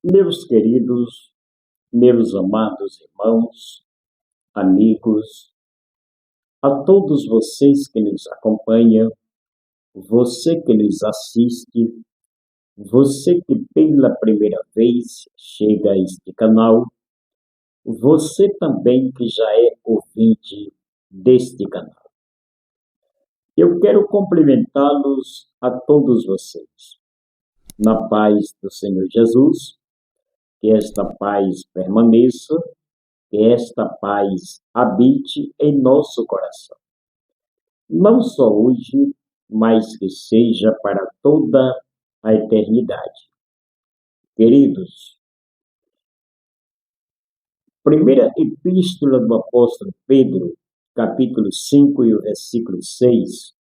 Meus queridos, meus amados irmãos, amigos, a todos vocês que nos acompanham, você que nos assiste, você que pela primeira vez chega a este canal, você também que já é ouvinte deste canal. Eu quero cumprimentá-los a todos vocês, na paz do Senhor Jesus, que esta paz permaneça, que esta paz habite em nosso coração. Não só hoje, mas que seja para toda a eternidade. Queridos, primeira epístola do apóstolo Pedro, capítulo 5 e o versículo 6,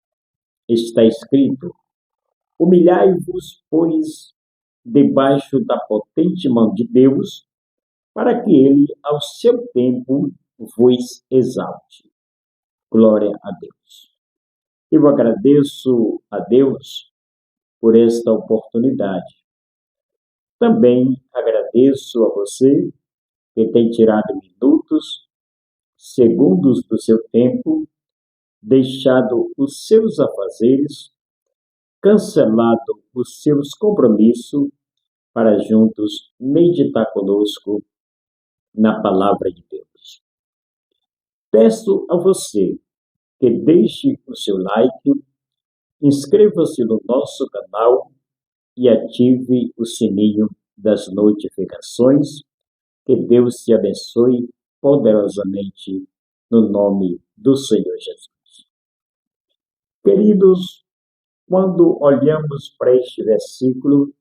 está escrito: humilhai-vos, pois, debaixo da potente mão de Deus, para que ele, ao seu tempo, vos exalte. Glória a Deus. Eu agradeço a Deus por esta oportunidade. Também agradeço a você que tem tirado minutos, segundos do seu tempo, deixado os seus afazeres, cancelado os seus compromissos para juntos meditar conosco na palavra de Deus. Peço a você que deixe o seu like, inscreva-se no nosso canal e ative o sininho das notificações. Que Deus te abençoe poderosamente no nome do Senhor Jesus. Queridos, quando olhamos para este versículo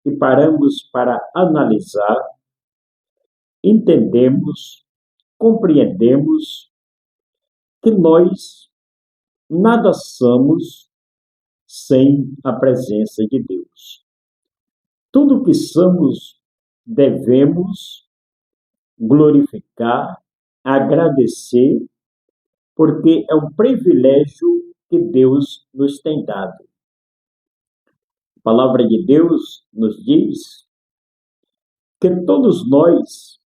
e paramos para analisar, entendemos, compreendemos que nós nada somos sem a presença de Deus. Tudo que somos devemos glorificar, agradecer, porque é um privilégio que Deus nos tem dado. A palavra de Deus nos diz que todos nós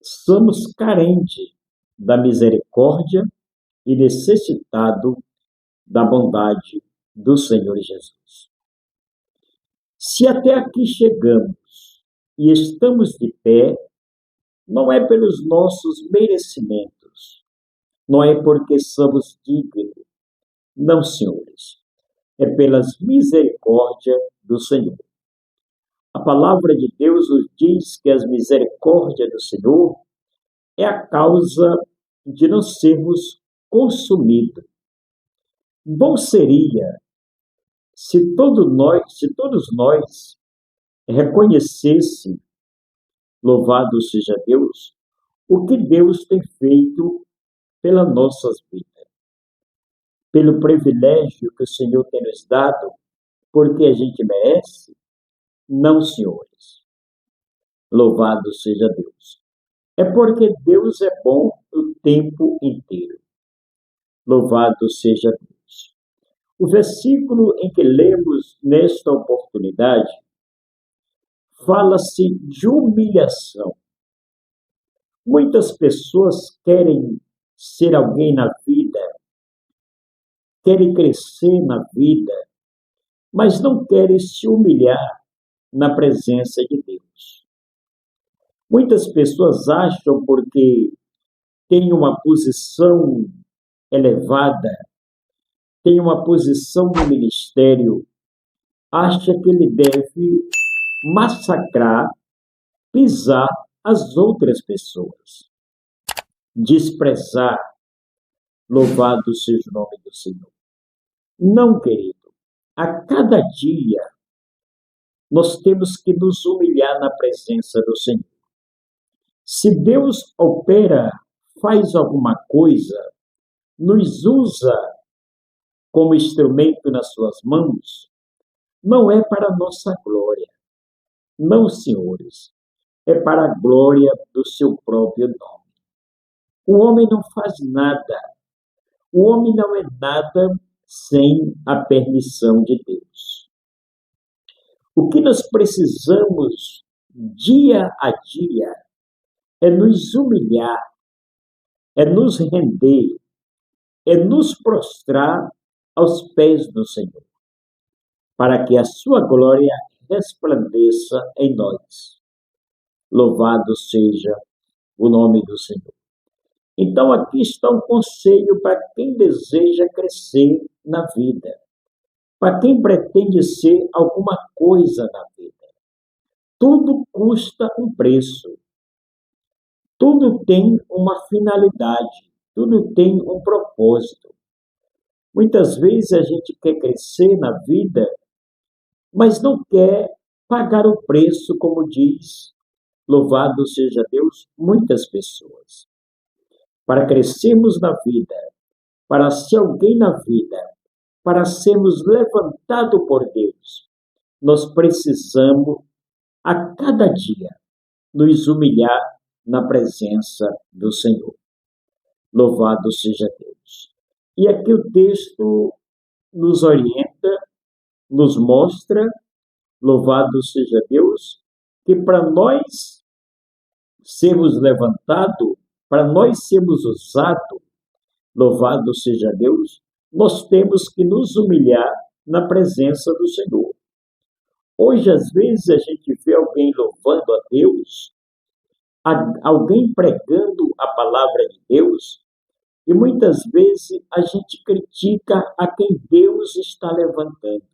somos carentes da misericórdia e necessitados da bondade do Senhor Jesus. Se até aqui chegamos e estamos de pé, não é pelos nossos merecimentos, não é porque somos dignos, não, senhores, é pelas misericórdias do Senhor. A palavra de Deus nos diz que as misericórdias do Senhor é a causa de não sermos consumidos. Bom seria se todos nós reconhecêssemos, louvado seja Deus, o que Deus tem feito pelas nossas vidas, pelo privilégio que o Senhor tem nos dado, porque a gente merece? Não, senhores. Louvado seja Deus. É porque Deus é bom o tempo inteiro. Louvado seja Deus. O versículo em que lemos nesta oportunidade fala-se de humilhação. Muitas pessoas querem ser alguém na vida, querem crescer na vida, mas não querem se humilhar na presença de Deus. Muitas pessoas acham porque têm uma posição elevada, têm uma posição no ministério, acha que ele deve massacrar, pisar as outras pessoas, desprezar. Louvado seja o nome do Senhor. Não, querido. A cada dia nós temos que nos humilhar na presença do Senhor. Se Deus opera, faz alguma coisa, nos usa como instrumento nas suas mãos, não é para a nossa glória. Não, senhores. É para a glória do seu próprio nome. O homem não faz nada. O homem não é nada sem a permissão de Deus. O que nós precisamos dia a dia, é nos humilhar, é nos render, é nos prostrar aos pés do Senhor, para que a sua glória resplandeça em nós. Louvado seja o nome do Senhor. Então, aqui está um conselho para quem deseja crescer na vida, para quem pretende ser alguma coisa na vida. Tudo custa um preço, tudo tem uma finalidade, tudo tem um propósito. Muitas vezes a gente quer crescer na vida, mas não quer pagar o preço, como diz, louvado seja Deus, muitas pessoas. Para crescermos na vida, para ser alguém na vida, para sermos levantados por Deus, nós precisamos, a cada dia, nos humilhar na presença do Senhor. Louvado seja Deus. E aqui o texto nos orienta, nos mostra, louvado seja Deus, que para nós sermos levantados, para nós sermos usados, louvado seja Deus, nós temos que nos humilhar na presença do Senhor. Hoje, às vezes, a gente vê alguém louvando a Deus, alguém pregando a palavra de Deus, e muitas vezes a gente critica a quem Deus está levantando,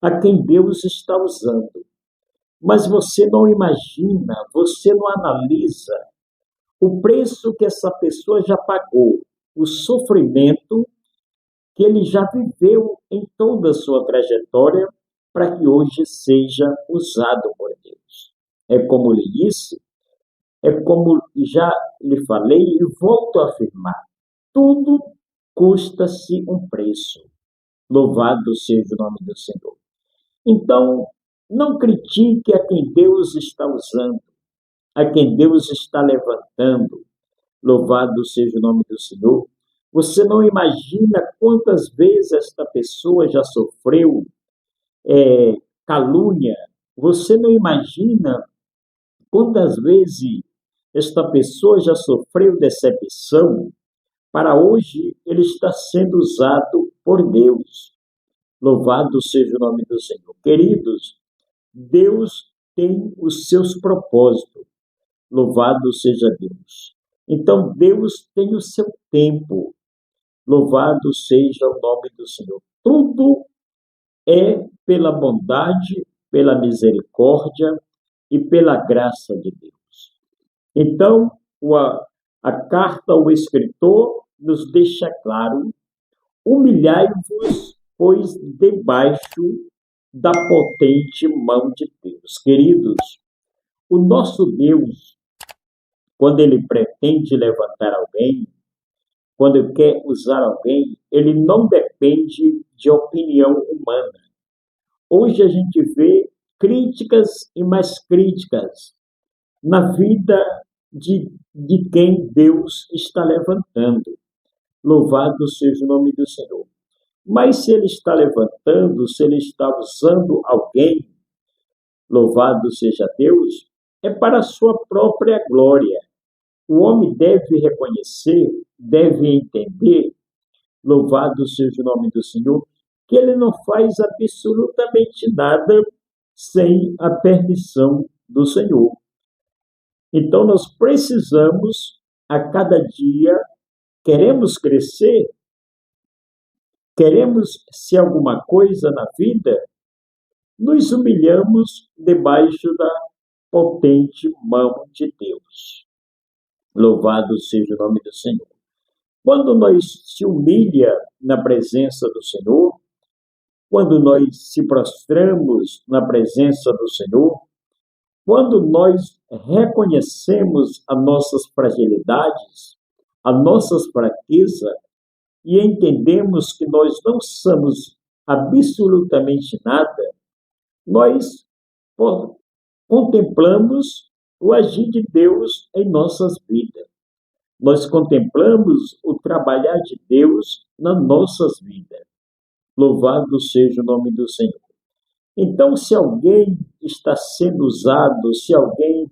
a quem Deus está usando. Mas você não imagina, você não analisa o preço que essa pessoa já pagou, o sofrimento que ele já viveu em toda a sua trajetória para que hoje seja usado por Deus. É como lhe disse, é como já lhe falei e volto a afirmar, tudo custa-se um preço. Louvado seja o nome do Senhor. Então, não critique a quem Deus está usando, a quem Deus está levantando. Louvado seja o nome do Senhor. Você não imagina quantas vezes esta pessoa já sofreu calúnia. Você não imagina quantas vezes esta pessoa já sofreu decepção. Para hoje, ele está sendo usado por Deus. Louvado seja o nome do Senhor. Queridos, Deus tem os seus propósitos. Louvado seja Deus. Então, Deus tem o seu tempo. Louvado seja o nome do Senhor. Tudo é pela bondade, pela misericórdia e pela graça de Deus. Então, a carta ao escritor nos deixa claro: humilhai-vos, pois, debaixo da potente mão de Deus. Queridos, o nosso Deus, quando ele pretende levantar alguém, quando ele quer usar alguém, ele não depende de opinião humana. Hoje a gente vê críticas e mais críticas na vida de quem Deus está levantando. Louvado seja o nome do Senhor. Mas se ele está levantando, se ele está usando alguém, louvado seja Deus, é para a sua própria glória. O homem deve reconhecer, deve entender, louvado seja o nome do Senhor, que ele não faz absolutamente nada sem a permissão do Senhor. Então, nós precisamos, a cada dia, queremos crescer, queremos ser alguma coisa na vida, nos humilhamos debaixo da potente mão de Deus. Louvado seja o nome do Senhor. Quando nós se humilha na presença do Senhor, quando nós se prostramos na presença do Senhor, quando nós reconhecemos as nossas fragilidades, as nossas fraquezas, e entendemos que nós não somos absolutamente nada, nós contemplamos o agir de Deus em nossas vidas. Nós contemplamos o trabalhar de Deus nas nossas vidas. Louvado seja o nome do Senhor. Então, se alguém está sendo usado, se alguém,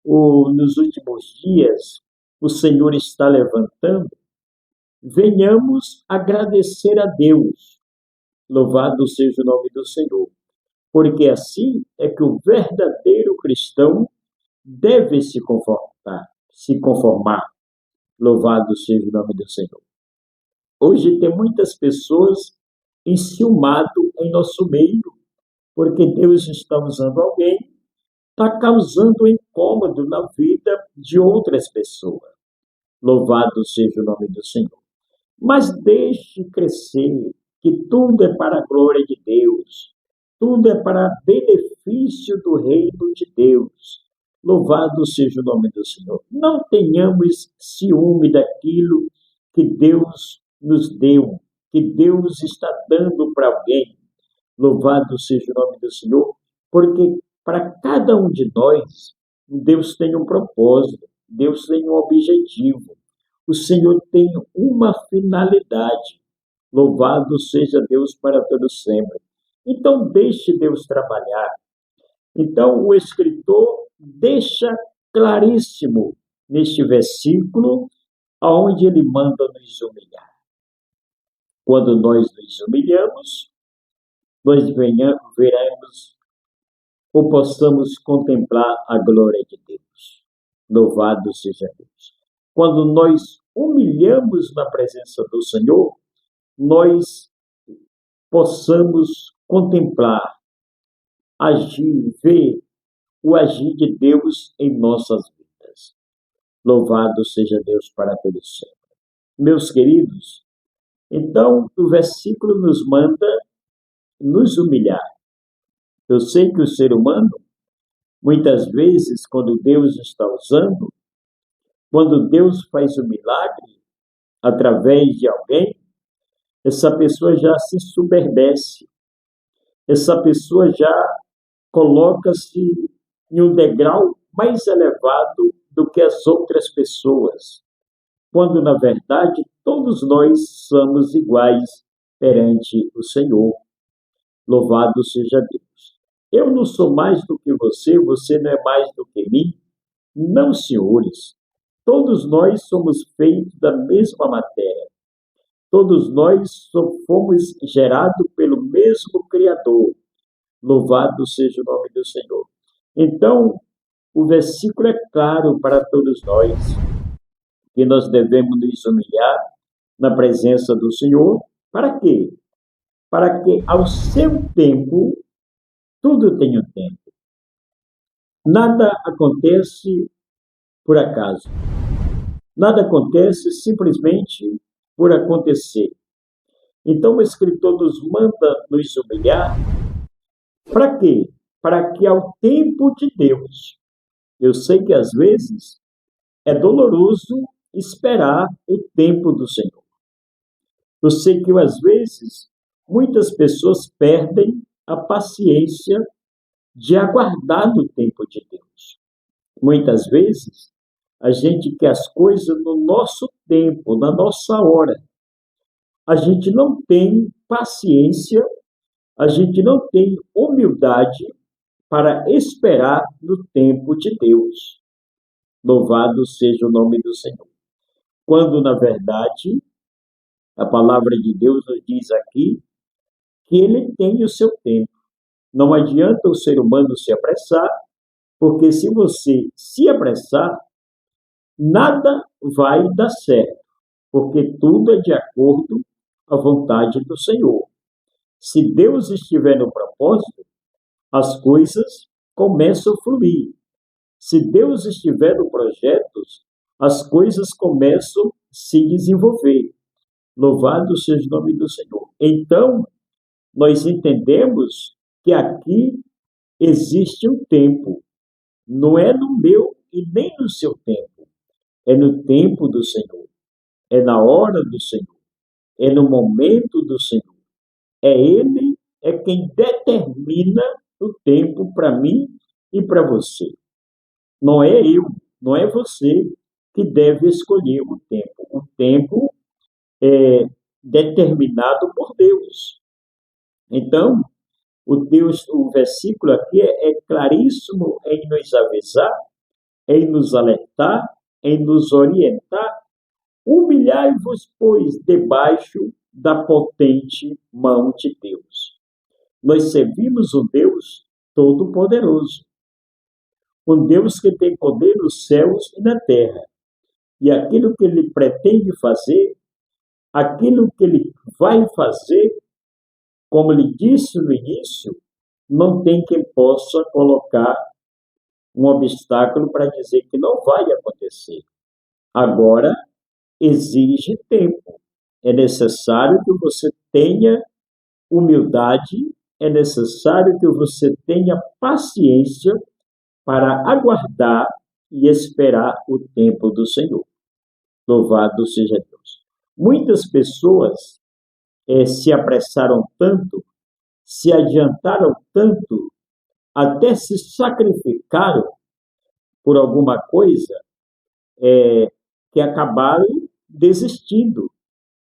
nos últimos dias, o Senhor está levantando, venhamos agradecer a Deus. Louvado seja o nome do Senhor. Porque assim é que o verdadeiro cristão deve se conformar. Louvado seja o nome do Senhor. Hoje tem muitas pessoas enciumado em nosso meio, porque Deus está usando alguém, está causando incômodo na vida de outras pessoas. Louvado seja o nome do Senhor. Mas deixe crescer, que tudo é para a glória de Deus, tudo é para benefício do reino de Deus. Louvado seja o nome do Senhor. Não tenhamos ciúme daquilo que Deus nos deu, que Deus está dando para alguém. Louvado seja o nome do Senhor, porque para cada um de nós, Deus tem um propósito, Deus tem um objetivo. O Senhor tem uma finalidade. Louvado seja Deus para todo sempre. Então, deixe Deus trabalhar. Então, o escritor deixa claríssimo neste versículo, aonde ele manda nos humilhar. Quando nós nos humilhamos, nós veremos ou possamos contemplar a glória de Deus. Louvado seja Deus. Quando nós humilhamos na presença do Senhor, nós possamos contemplar, agir, ver o agir de Deus em nossas vidas. Louvado seja Deus para todo sempre. Meus queridos, então o versículo nos manda nos humilhar. Eu sei que o ser humano, muitas vezes, quando Deus está usando, quando Deus faz um milagre através de alguém, essa pessoa já se soberbece, essa pessoa já coloca-se em um degrau mais elevado do que as outras pessoas, quando, na verdade, todos nós somos iguais perante o Senhor. Louvado seja Deus. Eu não sou mais do que você não é mais do que mim. Não, senhores. Todos nós somos feitos da mesma matéria. Todos nós fomos gerados pelo mesmo Criador. Louvado seja o nome do Senhor. Então, o versículo é claro para todos nós, que nós devemos nos humilhar na presença do Senhor. Para quê? Para que ao seu tempo, tudo tem um tempo. Nada acontece por acaso. Nada acontece simplesmente por acontecer. Então o escritor nos manda nos humilhar. Para quê? Para que ao tempo de Deus. Eu sei que às vezes é doloroso esperar o tempo do Senhor. Eu sei que às vezes muitas pessoas perdem a paciência de aguardar no tempo de Deus. Muitas vezes a gente quer as coisas no nosso tempo, na nossa hora. A gente não tem paciência, a gente não tem humildade para esperar no tempo de Deus. Louvado seja o nome do Senhor. Quando, na verdade, a palavra de Deus nos diz aqui que ele tem o seu tempo. Não adianta o ser humano se apressar, porque se você se apressar, nada vai dar certo, porque tudo é de acordo à vontade do Senhor. Se Deus estiver no propósito, as coisas começam a fluir. Se Deus estiver no projeto, as coisas começam a se desenvolver. Louvado seja o nome do Senhor. Então, nós entendemos que aqui existe um tempo. Não é no meu e nem no seu tempo. É no tempo do Senhor. É na hora do Senhor. É no momento do Senhor. Ele é quem determina o tempo para mim e para você. Não é eu, não é você que deve escolher o tempo. O tempo é determinado por Deus. Então, O versículo aqui é claríssimo em nos avisar, em nos alertar, em nos orientar. Humilhai-vos, pois, debaixo da potente mão de Deus. Nós servimos um Deus todo-poderoso, um Deus que tem poder nos céus e na terra. E aquilo que ele pretende fazer, aquilo que ele vai fazer, como ele disse no início, não tem quem possa colocar um obstáculo para dizer que não vai acontecer. Agora, exige tempo. É necessário que você tenha humildade, é necessário que você tenha paciência para aguardar e esperar o tempo do Senhor. Louvado seja Deus. Muitas pessoas se apressaram tanto, se adiantaram tanto, até se sacrificaram por alguma coisa, que acabaram desistindo,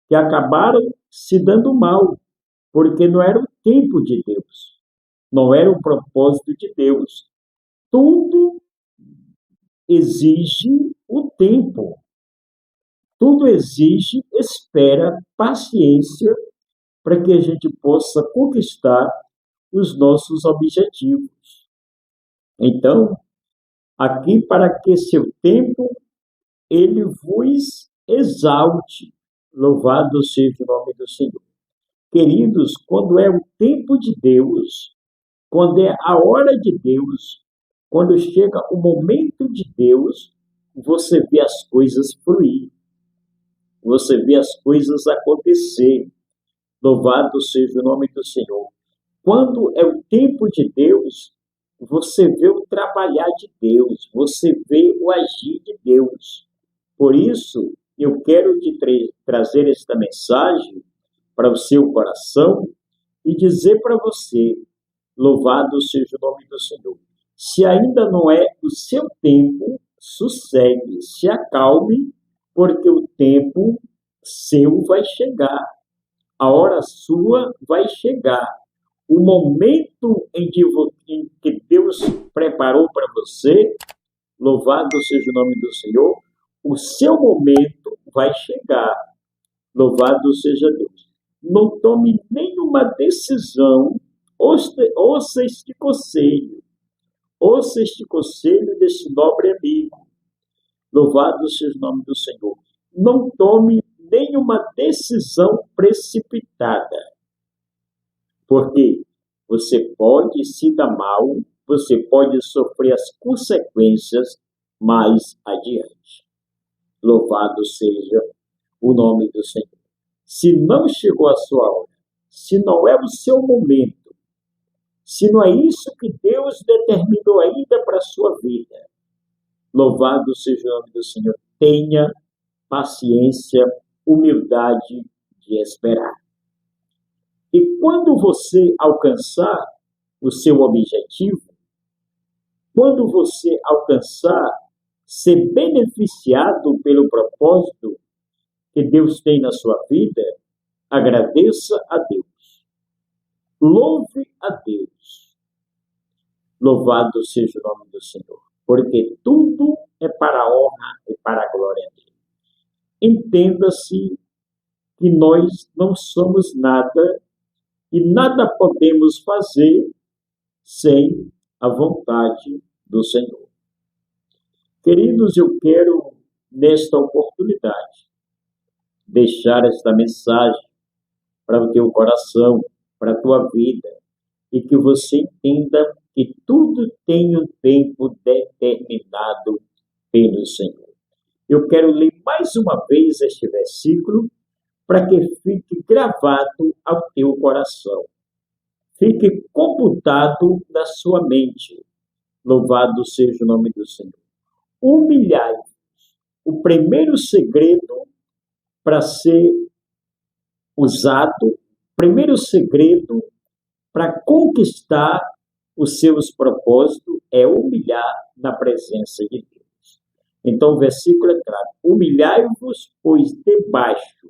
que acabaram se dando mal, porque não era o tempo de Deus, não era o propósito de Deus. Tudo exige o tempo, tudo exige espera, paciência, para que a gente possa conquistar os nossos objetivos. Então, aqui para que seu tempo ele vos exalte. Louvado seja o nome do Senhor. Queridos, quando é o tempo de Deus, quando é a hora de Deus, quando chega o momento de Deus, você vê as coisas fluir, você vê as coisas acontecer. Louvado seja o nome do Senhor. Quando é o tempo de Deus, você vê o trabalhar de Deus, você vê o agir de Deus. Por isso, eu quero te trazer esta mensagem para o seu coração e dizer para você, louvado seja o nome do Senhor. Se ainda não é o seu tempo, sossegue, se acalme, porque o tempo seu vai chegar. A hora sua vai chegar. O momento em que Deus preparou para você, louvado seja o nome do Senhor, o seu momento vai chegar. Louvado seja Deus. Não tome nenhuma decisão, ouça este conselho. Ouça este conselho desse nobre amigo. Louvado seja o nome do Senhor. Não tome nenhuma decisão precipitada, porque você pode se dar mal, você pode sofrer as consequências mais adiante. Louvado seja o nome do Senhor. Se não chegou a sua hora, se não é o seu momento, se não é isso que Deus determinou ainda para a sua vida, louvado seja o nome do Senhor. Tenha paciência, humildade de esperar. E quando você alcançar o seu objetivo, quando você alcançar ser beneficiado pelo propósito que Deus tem na sua vida, agradeça a Deus. Louve a Deus. Louvado seja o nome do Senhor, porque tudo é para a honra e para a glória dele. Entenda-se que nós não somos nada e nada podemos fazer sem a vontade do Senhor. Queridos, eu quero, nesta oportunidade, deixar esta mensagem para o teu coração, para a tua vida, e que você entenda que tudo tem um tempo determinado pelo Senhor. Eu quero ler mais uma vez este versículo para que fique gravado ao teu coração. Fique computado na sua mente. Louvado seja o nome do Senhor. Humilhai-vos. O primeiro segredo para ser usado, o primeiro segredo para conquistar os seus propósitos é humilhar na presença de Deus. Então o versículo é claro. Humilhai-vos, pois, debaixo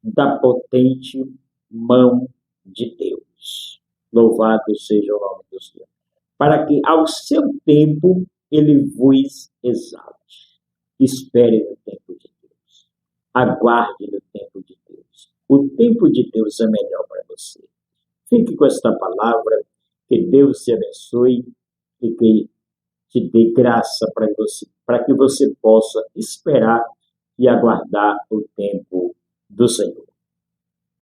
da potente mão de Deus. Louvado seja o nome do Senhor. Para que ao seu tempo ele vos exalte. Espere no tempo de Deus. Aguarde no tempo de Deus. O tempo de Deus é melhor para você. Fique com esta palavra. Que Deus te abençoe e que te dê graça para que você possa esperar e aguardar o tempo do Senhor.